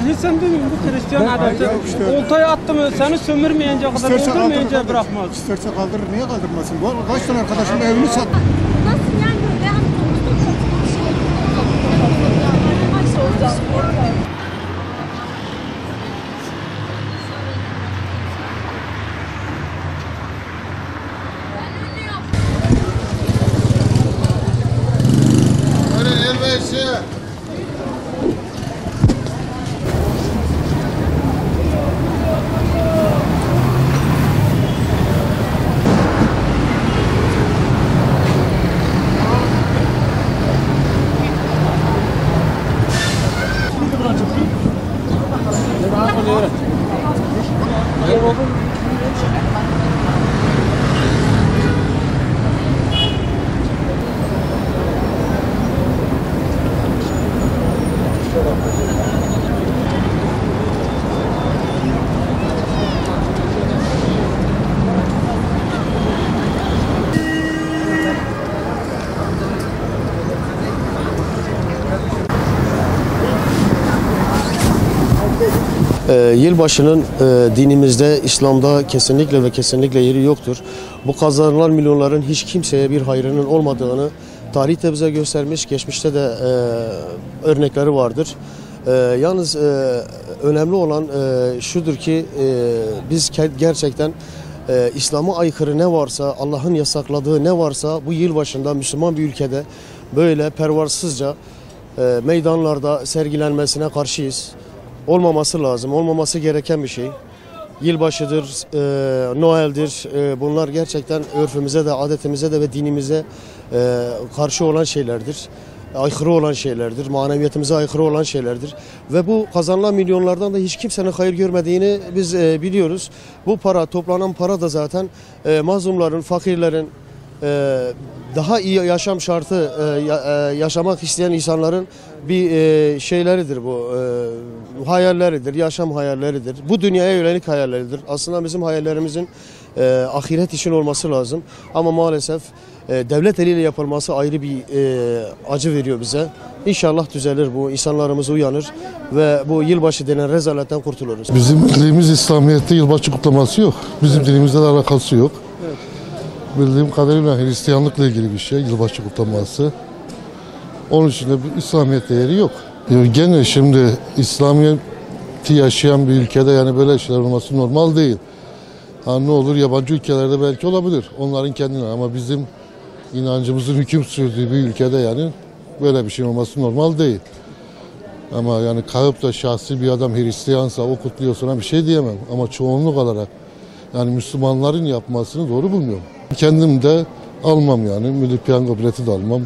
Hiç sen değil mi bu Hristiyan adeti? Oltayı attı mı seni sömürmeyince kadar öldürmeyince bırakmaz. İsterse kaldırır, niye kaldırmasın? Bu kaç tane arkadaşımın evini sattı. Nasıl yani böyle Yılbaşının dinimizde, İslam'da kesinlikle ve kesinlikle yeri yoktur. Bu kazanılan milyonların hiç kimseye bir hayrının olmadığını tarih de bize göstermiş, geçmişte de örnekleri vardır. Yalnız önemli olan şudur ki biz gerçekten İslam'a aykırı ne varsa, Allah'ın yasakladığı ne varsa bu yılbaşında Müslüman bir ülkede böyle pervasızca meydanlarda sergilenmesine karşıyız. Olmaması lazım, olmaması gereken bir şey. Yılbaşıdır, Noel'dir, bunlar gerçekten örfümüze de, adetimize de ve dinimize karşı olan şeylerdir. Aykırı olan şeylerdir, maneviyatımıza aykırı olan şeylerdir. Ve bu kazanılan milyonlardan da hiç kimsenin hayır görmediğini biz biliyoruz. Bu para, toplanan para da zaten mazlumların, fakirlerin, daha iyi yaşam şartı yaşamak isteyen insanların bir şeyleridir bu, hayalleridir, yaşam hayalleridir. Bu dünyaya yönelik hayalleridir. Aslında bizim hayallerimizin ahiret için olması lazım. Ama maalesef devlet eliyle yapılması ayrı bir acı veriyor bize. İnşallah düzelir bu, insanlarımız uyanır ve bu yılbaşı denen rezaletten kurtuluruz. Bizim dinimiz İslamiyet'te yılbaşı kutlaması yok. Bizim dinimizle de alakası yok. Evet. Bildiğim kadarıyla Hristiyanlıkla ilgili bir şey, yılbaşı kutlaması. Onun için de İslamiyet'te yeri yok. Gene şimdi İslamiyet'i yaşayan bir ülkede yani böyle şeyler olması normal değil. Ha, ne olur yabancı ülkelerde belki olabilir. Onların kendine ama bizim inancımızın hüküm sürdüğü bir ülkede yani böyle bir şey olması normal değil. Ama yani kalıp da şahsi bir adam Hristiyansa o kutluyorsa bir şey diyemem. Ama çoğunluk olarak yani Müslümanların yapmasını doğru bulmuyorum. Kendim de almam yani. Milli piyango bileti de almam.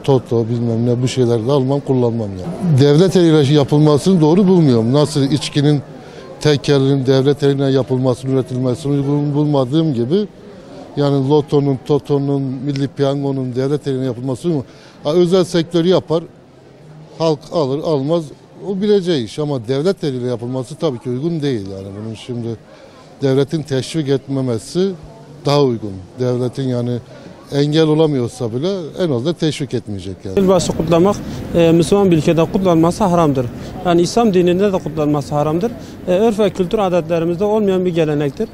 Toto bilmem ne bu şeyleri de almam, kullanmam yani. Devlet eliyle yapılmasını doğru bulmuyorum. Nasıl içkinin tekelinin devlet eliyle yapılmasını, üretilmesini uygun bulmadığım gibi yani lotonun, totonun, milli piyangonun devlet eliyle yapılmasını özel sektörü yapar, halk alır, almaz o bileceği iş ama devlet eliyle yapılması tabii ki uygun değil yani bunun şimdi devletin teşvik etmemesi daha uygun. Devletin yani engel olamıyorsa bile en azından teşvik etmeyecek yani. Yılbaşı kutlamak Müslüman bir ülkede kutlanması haramdır. Yani İslam dininde de kutlanması haramdır. Örf ve kültür adetlerimizde olmayan bir gelenektir.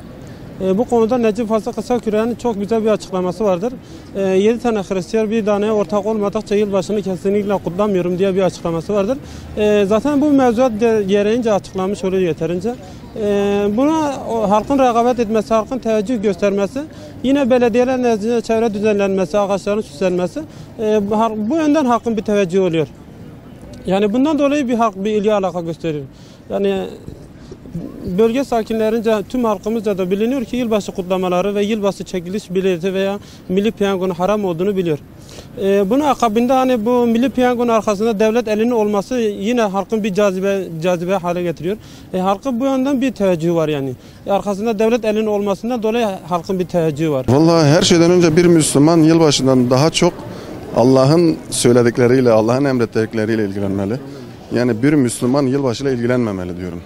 Bu konuda Necip Fazıl Kısaküre'nin çok güzel bir açıklaması vardır. 7 tane Hristiyan bir taneye ortak olmadıkça yılbaşını kesinlikle kutlamıyorum diye bir açıklaması vardır. Zaten bu mevzuat gereğince açıklanmış oluyor yeterince. Buna halkın rekabet etmesi, halkın teveccüh göstermesi, yine belediyeler nezdinde çevre düzenlenmesi, ağaçların süslenmesi, bu yönden halkın bir teveccühü oluyor. Yani bundan dolayı bir halk bir ilgi alaka gösteriyor. Yani bölge sakinlerince, tüm halkımızca da biliniyor ki yılbaşı kutlamaları ve yılbaşı çekiliş bileti veya milli piyangonun haram olduğunu biliyor. Bunun akabinde hani bu milli piyangonun arkasında devlet elinin olması yine halkın bir cazibe hale getiriyor. Halkın bu yönden bir teveccühü var yani. Arkasında devlet elinin olmasından dolayı halkın bir teveccühü var. Vallahi her şeyden önce bir Müslüman yılbaşından daha çok Allah'ın söyledikleriyle, Allah'ın emrettikleriyle ilgilenmeli. Yani bir Müslüman yılbaşıyla ilgilenmemeli diyorum.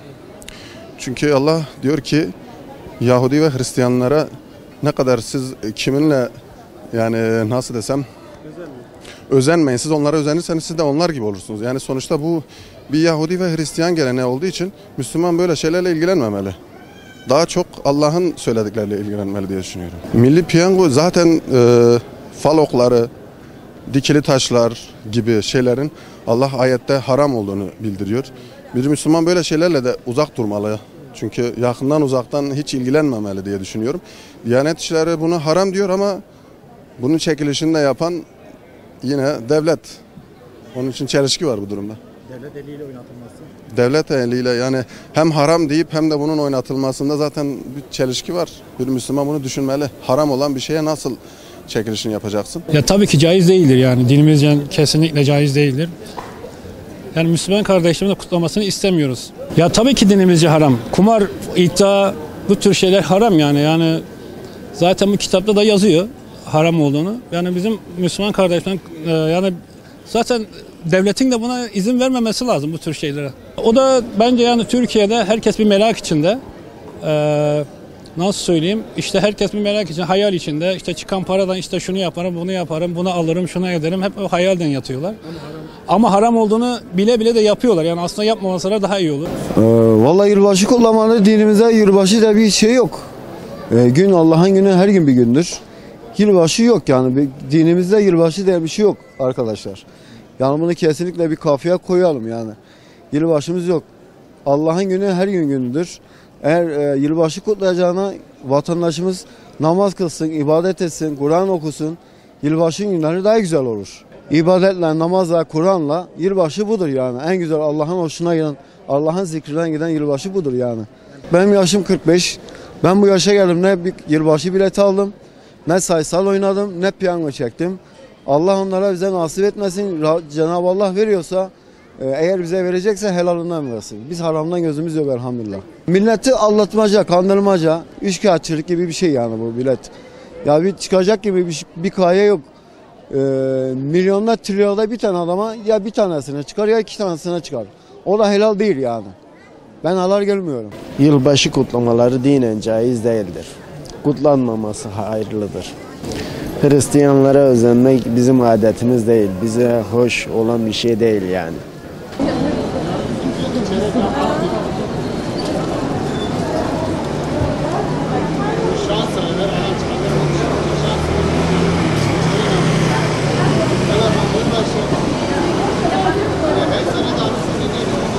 Çünkü Allah diyor ki Yahudi ve Hristiyanlara ne kadar siz kiminle yani nasıl desem özenmeyin. Siz onlara özenirseniz siz de onlar gibi olursunuz. Yani sonuçta bu bir Yahudi ve Hristiyan geleneği olduğu için Müslüman böyle şeylerle ilgilenmemeli. Daha çok Allah'ın söyledikleriyle ilgilenmeli diye düşünüyorum. Milli piyango zaten fal okları, dikili taşlar gibi şeylerin Allah ayette haram olduğunu bildiriyor. Bir Müslüman böyle şeylerle de uzak durmalı. Çünkü yakından uzaktan hiç ilgilenmemeli diye düşünüyorum. Diyanet İşleri bunu haram diyor ama bunun çekilişini de yapan yine devlet. Onun için çelişki var bu durumda. Devlet eliyle oynatılması. Devlet eliyle yani hem haram deyip hem de bunun oynatılmasında zaten bir çelişki var. Bir Müslüman bunu düşünmeli. Haram olan bir şeye nasıl çekilişini yapacaksın? Ya tabii ki caiz değildir yani. Dinimizce kesinlikle caiz değildir. Yani Müslüman kardeşlerimizin kutlamasını istemiyoruz. Ya tabii ki dinimizce haram. Kumar, iddia, bu tür şeyler haram yani. Yani zaten bu kitapta da yazıyor haram olduğunu. Yani bizim Müslüman kardeşlerim yani zaten devletin de buna izin vermemesi lazım bu tür şeylere. O da bence yani Türkiye'de herkes bir merak içinde. Nasıl söyleyeyim? İşte herkes bir merak için, hayal içinde. İşte çıkan paradan işte şunu yaparım, bunu yaparım, bunu alırım, şunu ederim. Hep o hayalden yatıyorlar. Ama haram olduğunu bile bile de yapıyorlar. Yani aslında yapmamasalar daha iyi olur. Vallahi yılbaşı kutlamaları dinimizde yılbaşı da bir şey yok. Gün Allah'ın günü her gün bir gündür. Yılbaşı yok yani. Dinimizde yılbaşı diye bir şey yok arkadaşlar. Yani bunu kesinlikle bir kafaya koyalım yani. Yılbaşımız yok. Allah'ın günü her gün gündür. Eğer yılbaşı kutlayacağına vatandaşımız namaz kılsın, ibadet etsin, Kur'an okusun. Yılbaşı günleri daha güzel olur. İbadetle, namazla, Kur'an'la yılbaşı budur yani. En güzel Allah'ın hoşuna giden, Allah'ın zikrinden giden yılbaşı budur yani. Benim yaşım 45. Ben bu yaşa geldim ne bir yılbaşı bileti aldım, ne sayısal oynadım, ne piyango çektim. Allah onlara bize nasip etmesin. Cenab-ı Allah veriyorsa eğer bize verecekse helalından versin. Biz haramdan gözümüz yok elhamdülillah. Milleti aldatmaca, kandırmaca, üçkağıtçılık gibi bir şey yani bu bilet. Ya bir çıkacak gibi bir kaye yok. Milyonlar, trilyonda bir tane adama ya bir tanesine çıkar ya iki tanesine çıkar. O da helal değil yani. Ben helal görmüyorum. Yılbaşı kutlamaları dinen caiz değildir. Kutlanmaması hayırlıdır. Hristiyanlara özenmek bizim adetimiz değil. Bize hoş olan bir şey değil yani.